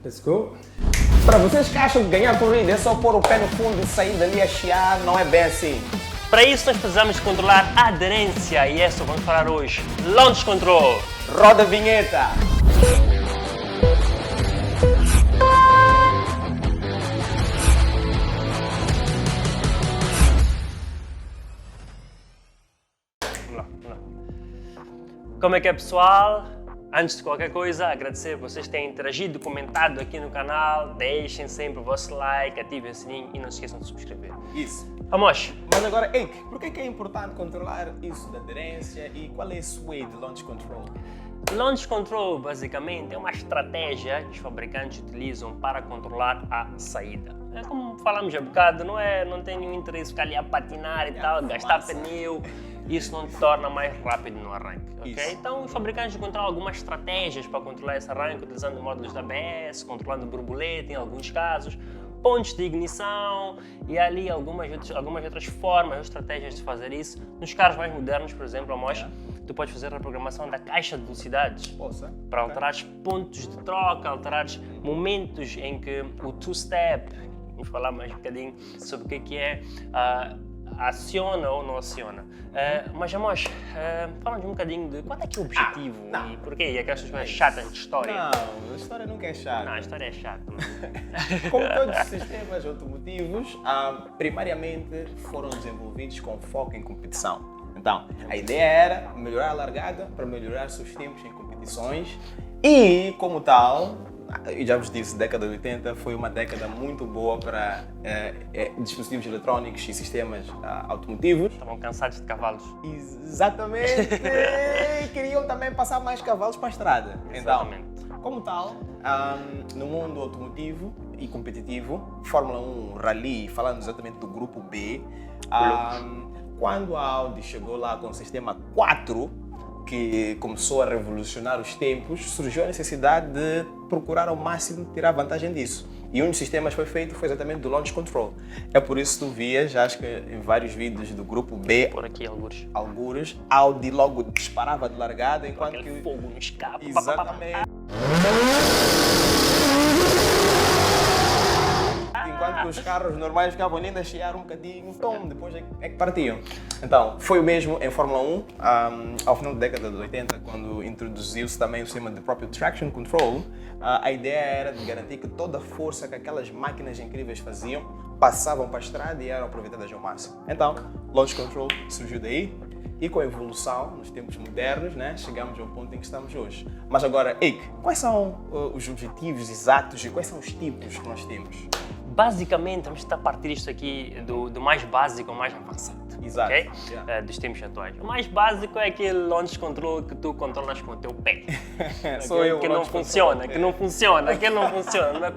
Let's go. Para vocês que acham que ganhar corrida é só pôr o pé no fundo e sair dali a chiar, não é bem assim. Para isso nós precisamos controlar a aderência e é isso que vamos falar hoje. Launch Control. Roda a vinheta. Vamos lá. Como é que é, pessoal? Antes de qualquer coisa, agradecer a vocês que têm interagido, comentado aqui no canal. Deixem sempre o vosso like, ativem o sininho e não se esqueçam de subscrever. Isso. Vamos! Mas agora, Eike, por que é importante controlar isso da aderência e qual é esse way de launch control? Launch Control, basicamente, é uma estratégia que os fabricantes utilizam para controlar a saída. É como falamos há bocado, não tem nenhum interesse ficar ali a patinar e tal, gastar pneu. Isso não te torna mais rápido no arranque, ok? Isso. Então, os fabricantes controlam algumas estratégias para controlar esse arranque, utilizando módulos da ABS, controlando borboleta em alguns casos, pontos de ignição e ali algumas outras formas ou estratégias de fazer isso. Nos carros mais modernos, por exemplo, Amos, tu podes fazer a programação da caixa de velocidades para alterar pontos de troca, alterar momentos em que o two-step, vamos falar mais um bocadinho sobre o que é, aciona ou não aciona. Mas, Amos, fala-nos um bocadinho de qual é que é o objetivo e porquê? E aquelas coisas chatas de história. Não, a história nunca é chata. Não, a história é chata. Como todos os sistemas automotivos, primariamente foram desenvolvidos com foco em competição. Então, a ideia era melhorar a largada para melhorar seus tempos em competições e, como tal, eu já vos disse, década de 80 foi uma década muito boa para dispositivos eletrónicos e sistemas automotivos. Estavam cansados de cavalos. Exatamente! Queriam também passar mais cavalos para a estrada. Então, como tal, no mundo automotivo e competitivo, Fórmula 1, Rally, falando exatamente do grupo B, quando a Audi chegou lá com o sistema 4, que começou a revolucionar os tempos, surgiu a necessidade de procurar ao máximo tirar vantagem disso. E um dos sistemas foi feito foi exatamente do Launch Control. É por isso que tu vias, acho que em vários vídeos do grupo B, por aqui algures, Audi logo disparava de largada, enquanto aquele fogo no escape. Exatamente. Enquanto os carros normais ficavam ali a chiar um bocadinho, depois é que partiam. Então, foi o mesmo em Fórmula 1, ao final da década de 80, quando introduziu-se também o sistema de próprio Traction Control. A ideia era de garantir que toda a força que aquelas máquinas incríveis faziam passavam para a estrada e eram aproveitadas ao máximo. Então, Launch Control surgiu daí e com a evolução, nos tempos modernos, chegamos ao ponto em que estamos hoje. Mas agora, Eike, quais são os objetivos exatos e quais são os tipos que nós temos? Basicamente, vamos tentar partir isto aqui do mais básico ao mais avançado. Exato. Okay? Dos tempos atuais. O mais básico é aquele launch control que tu controlas com o teu pé. Sou eu, que não funciona, aquele não funciona.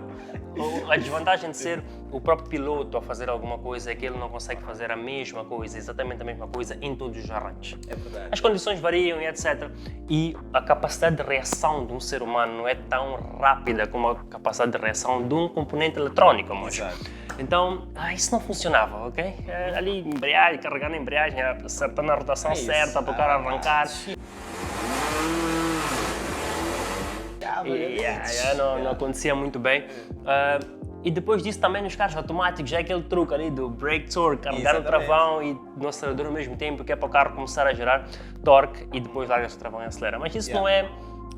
A desvantagem de ser o próprio piloto a fazer alguma coisa é que ele não consegue fazer a mesma coisa, exatamente a mesma coisa em todos os arranques. É verdade. As condições variam e etc. E a capacidade de reação de um ser humano não é tão rápida como a capacidade de reação de um componente eletrônico. Exato. Então, isso não funcionava, ok? Ali, embreagem, carregar na embreagem, acertando a rotação certa para o cara arrancar. Não acontecia muito bem. E depois disso também nos carros automáticos, já é aquele truque ali do brake torque, carregar o travão e no acelerador ao mesmo tempo, que é para o carro começar a gerar torque e depois larga-se o travão e acelera. Mas isso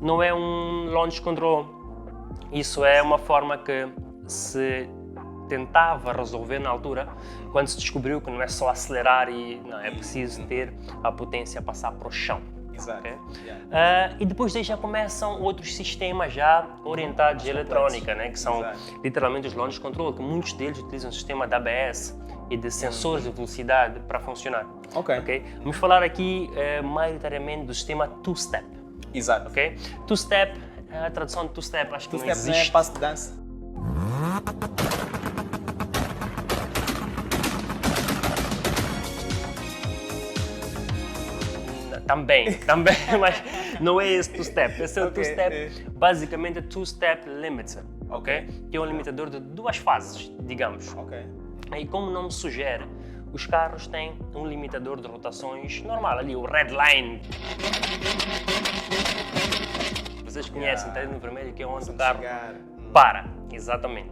não é um launch control. Isso é uma forma que se tentava resolver na altura, quando se descobriu que não é só acelerar e não é preciso ter a potência a passar para o chão. Exato. Okay? E depois daí já começam outros sistemas já orientados à eletrónica, que são literalmente os launch control, que muitos deles utilizam o sistema da ABS e de sensores de velocidade para funcionar. Okay? Vamos falar aqui maioritariamente do sistema two-step. Exato. Okay? Two-step, a tradução de two-step acho que não existe. Two-step não é passo de dança? Também, mas não é esse two-step. Esse é o two-step, basicamente two-step limiter, ok? Que é um limitador de duas fases, digamos. E como o nome sugere, os carros têm um limitador de rotações normal, ali o red line. Vocês conhecem, está no vermelho, que é onde o carro para, exatamente.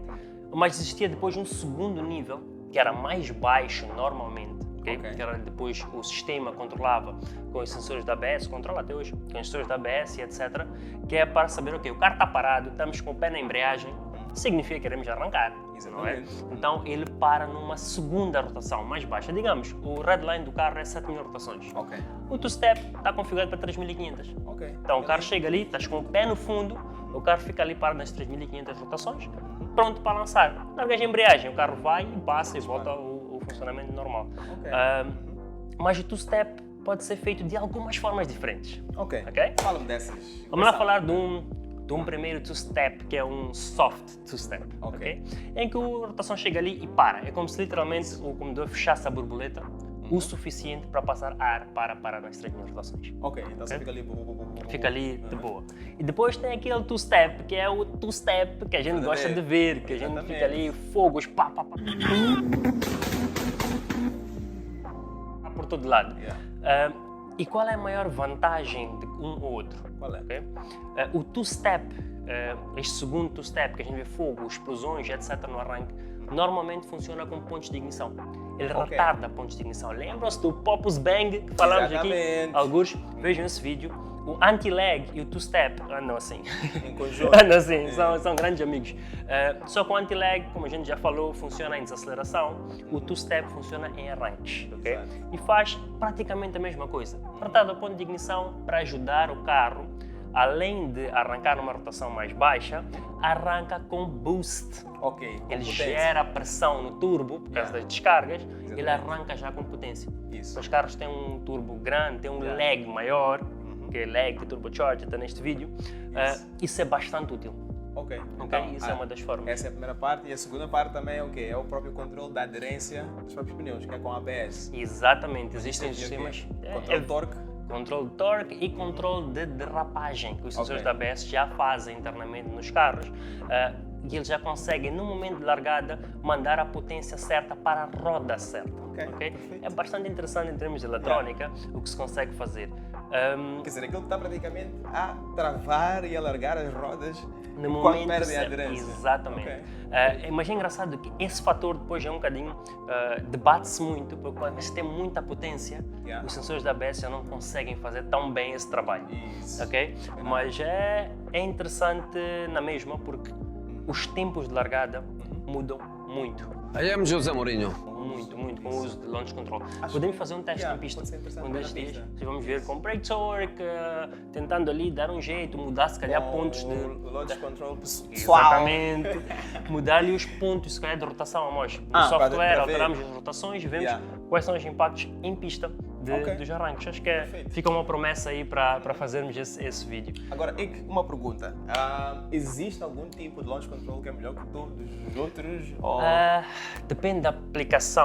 Mas existia depois um segundo nível, que era mais baixo normalmente, okay? Que era depois o sistema controlava com os sensores da ABS, controla até hoje, com os sensores da ABS e etc. Que é para saber, ok, o carro está parado, estamos com o pé na embreagem, significa que queremos arrancar, não é? Então ele para numa segunda rotação mais baixa. Digamos, o redline do carro é 7.000 rotações. O two-step está configurado para 3.500. Então o carro chega ali, estás com o pé no fundo, o carro fica ali parado nas 3.500 rotações, pronto para lançar. Largas a embreagem, o carro vai e passa e volta ao funcionamento normal. Mas o two-step pode ser feito de algumas formas diferentes. Fala-me dessas. Vamos lá falar de um primeiro two-step, que é um soft two-step, em que a rotação chega ali e para. É como se literalmente o comedor fechasse a borboleta o suficiente para passar ar para nas 3.000 rotações. Então você fica ali... Fica ali de boa. E depois tem aquele two-step, que é o two-step que a gente gosta de ver, que a gente fica ali, fogos, pá, por todo lado. E qual é a maior vantagem de um ou outro? Qual é? O two-step, este segundo two-step que a gente vê fogo, explosões, etc. no arranque, normalmente funciona com pontos de ignição. Ele retarda pontos de ignição. Lembram-se do Popus Bang que falamos aqui? Alguns vejam esse vídeo. O anti-lag e o two-step andam assim. Em conjunto. Andam assim, são grandes amigos. Só que o anti-lag, como a gente já falou, funciona em desaceleração. O two-step funciona em arranques, E faz praticamente a mesma coisa. Retarda o ponto de ignição para ajudar o carro, além de arrancar numa rotação mais baixa, arranca com boost. Ele gera pressão no turbo, por causa das descargas, ele arranca já com potência. Os carros têm um turbo grande, têm um lag maior, que é lag de turbocharger, está neste vídeo. Isso é bastante útil. Então, isso é uma das formas. Essa é a primeira parte. E a segunda parte também é o quê? É o próprio controle da aderência dos próprios pneus, que é com a ABS. Exatamente. Existem sistemas... Controle de torque. Controle de torque e controle de derrapagem, que os sensores da ABS já fazem internamente nos carros. E eles já conseguem, no momento de largada, mandar a potência certa para a roda certa. É bastante interessante em termos de eletrónica o que se consegue fazer. Quer dizer, aquilo que está praticamente a travar e a largar as rodas no quando perde a aderência. Exatamente. Mas é engraçado que esse fator depois é um bocadinho, debate-se muito, porque quando você tem muita potência, os sensores da ABS já não conseguem fazer tão bem esse trabalho. Mas é interessante na mesma, porque os tempos de largada mudam muito. I am José Mourinho. Muito, com o uso de launch control. Podemos fazer um teste na pista, um destes dias. Vamos ver com brake torque, tentando ali dar um jeito, mudar se calhar pontos de... launch control pessoal. Exatamente. Mudar ali os pontos, se calhar, de rotação, amós. No software, alteramos as rotações e vemos quais são os impactos em pista dos arranques. Acho que fica uma promessa aí para fazermos esse vídeo. Agora, uma pergunta. Existe algum tipo de launch control que é melhor que todos os outros? Depende da aplicação,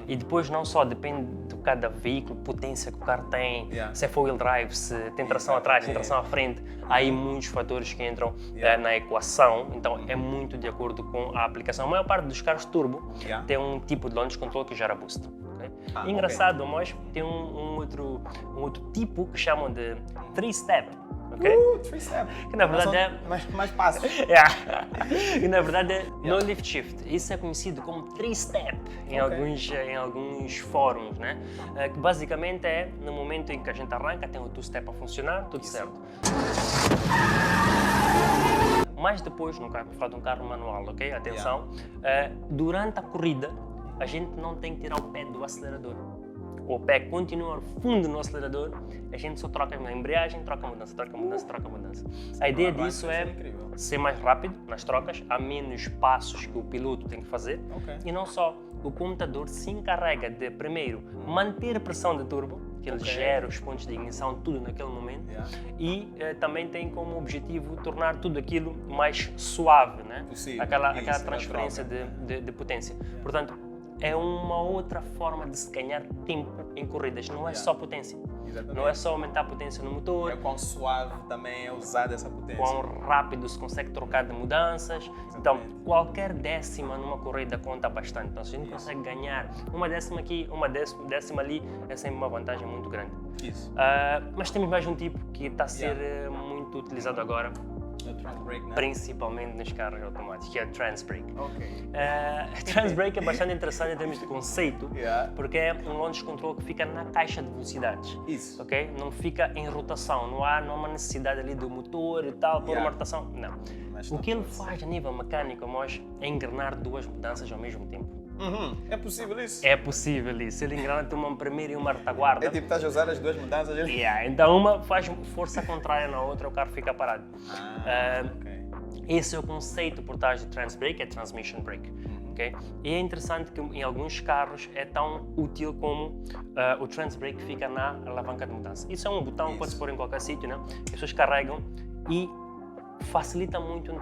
E depois não só depende de cada veículo, potência que o carro tem, se é four-wheel drive, se tem tração atrás, tem tração à frente. Há aí muitos fatores que entram na equação, então é muito de acordo com a aplicação. A maior parte dos carros turbo tem um tipo de launch control que gera boost. Engraçado, mas tem um outro tipo que chamam de three-step. Three-step. Que na verdade é... Mais passos. Que na verdade é no lift shift. Isso é conhecido como three-step em alguns fóruns, né? Que basicamente é no momento em que a gente arranca, tem o two-step a funcionar, tudo certo. Mas depois, no carro, vou falar de um carro manual, Atenção, durante a corrida, a gente não tem que tirar o pé do acelerador. O pé continua fundo no acelerador, a gente só troca a embreagem, troca a mudança, troca a mudança, troca a mudança. A ideia disso é ser mais rápido nas trocas, há menos passos que o piloto tem que fazer. E não só, o computador se encarrega de, primeiro, manter a pressão de turbo, que ele gera os pontos de ignição, tudo naquele momento, e também tem como objetivo tornar tudo aquilo mais suave, né? Aquela transferência de potência. Portanto, é uma outra forma de se ganhar tempo em corridas, não é só potência. Não é só aumentar a potência no motor. É quão suave também é usar essa potência. Quão rápido se consegue trocar de mudanças. Então, qualquer décima numa corrida conta bastante. Então, se a gente consegue ganhar uma décima aqui, uma décima ali, é sempre uma vantagem muito grande. Mas temos mais um tipo que está a ser muito utilizado agora, trans brake, né? Principalmente nos carros automáticos, que é o trans brake. Ok. Trans brake é bastante interessante em termos de conceito, Yeah. porque é um launch control que fica na caixa de velocidades. Isso. Ok? Não fica em rotação, não há uma necessidade ali do motor e tal, por uma rotação, não. Mas O não que ele pode. faz a nível mecânico, Mosh, é engrenar duas mudanças ao mesmo tempo. É possível isso? É possível isso, ele engrana-te uma primeira e uma retaguarda. É tipo, estás a usar as duas mudanças? Yeah, então uma faz força contrária na outra, o carro fica parado. Ok. Esse é o conceito por trás do trans brake, é transmission brake. Okay? E é interessante que em alguns carros é tão útil como o trans brake fica na alavanca de mudança. Isso é um botão que pode-se pôr em qualquer sítio, né? As pessoas carregam e facilita muito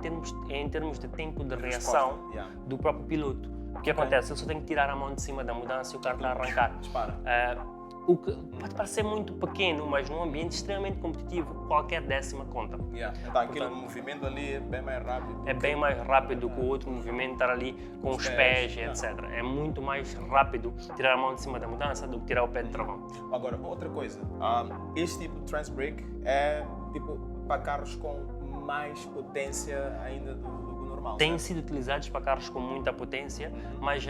em termos de tempo de reação Yeah. do próprio piloto. O que acontece? Ele só tem que tirar a mão de cima da mudança e o carro está a arrancar. Dispara. O que pode parecer muito pequeno, mas num ambiente extremamente competitivo, qualquer décima conta. Yeah. Então, aquele movimento ali é bem mais rápido. É bem mais rápido do que o outro movimento, estar ali com os pés, etc. É muito mais rápido tirar a mão de cima da mudança do que tirar o pé de travão. Agora, outra coisa. Este tipo de trans brake é tipo para carros com mais potência ainda do que o normal. Têm certo? sido utilizados para carros com muita potência, mas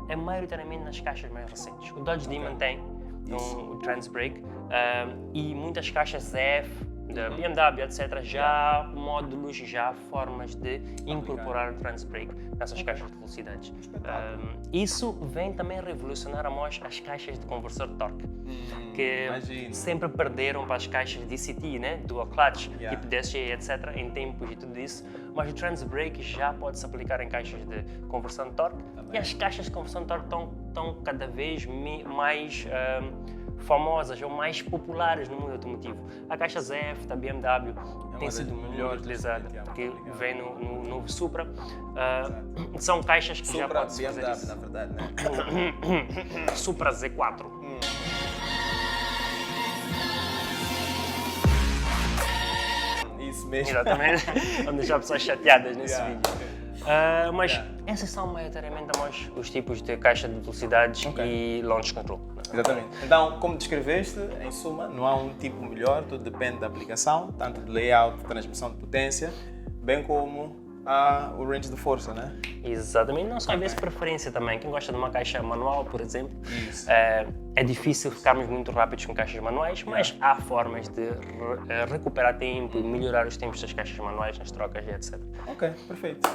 é maioritariamente nas caixas mais recentes. O Dodge Demon tem o trans brake e muitas caixas ZF, da BMW, etc., já há módulos, já há formas de incorporar o trans brake nessas caixas de velocidades. Isso vem também revolucionar as caixas de conversor de torque, que Imagino. sempre perderam para as caixas de DCT, né? Dual clutch, Yeah. tipo DSG, etc., em tempos e tudo isso, mas o trans brake já pode se aplicar em caixas de conversão de torque e as caixas de conversão de torque estão cada vez mais famosas ou mais populares no mundo automotivo. A caixa ZF da BMW tem das sido muito melhores utilizada, do que Obrigado. vem no novo Supra. São caixas que já Supra pode-se fazer BMW, isso. na verdade, né? Supra Z4. Isso mesmo. Exatamente. Vamos deixar pessoas chateadas nesse Yeah. vídeo. Mas esses são maioritariamente os tipos de caixa de velocidades e launch control. Exatamente. Então, como descreveste, em suma, não há um tipo melhor, tudo depende da aplicação, tanto de layout, transmissão de potência, bem como o range de força, né? Exatamente, não só às vezes preferência também. Quem gosta de uma caixa manual, por exemplo, Isso. é difícil ficarmos muito rápidos com caixas manuais, mas há formas de recuperar tempo e melhorar os tempos das caixas manuais nas trocas e etc. Ok, perfeito.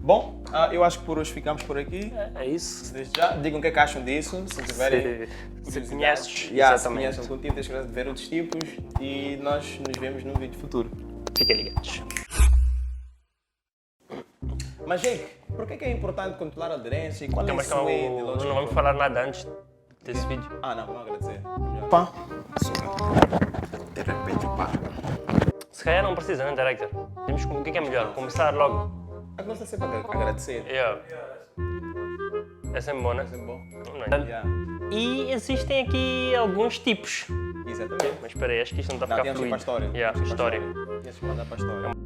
Bom, eu acho que por hoje ficamos por aqui. É isso. Desde já, digam o que é que acham disso, se tiverem Se curiosidades. conheces, Se exatamente. conhecem algum tipo, deixem de ver outros tipos e nós nos vemos num vídeo futuro. Fiquem ligados. Mas, Jake, por que é importante controlar a aderência e qual é o Mas sway de launch não control? vamos falar nada antes desse vídeo. Não agradecer. Pá. De repente, pá. Se calhar não precisa, né, Director? Temos o que é melhor? Começar logo. A coisa é sempre agradecer. Yeah. É sempre bom, né? É sempre bom. Não é? Yeah. E existem aqui alguns tipos. Exatamente. Mas espera aí, acho que isto não está a Não, ficar temos que ir fluido. para a história. Yeah, Temos que ir para a história. Temos que mandar para a história.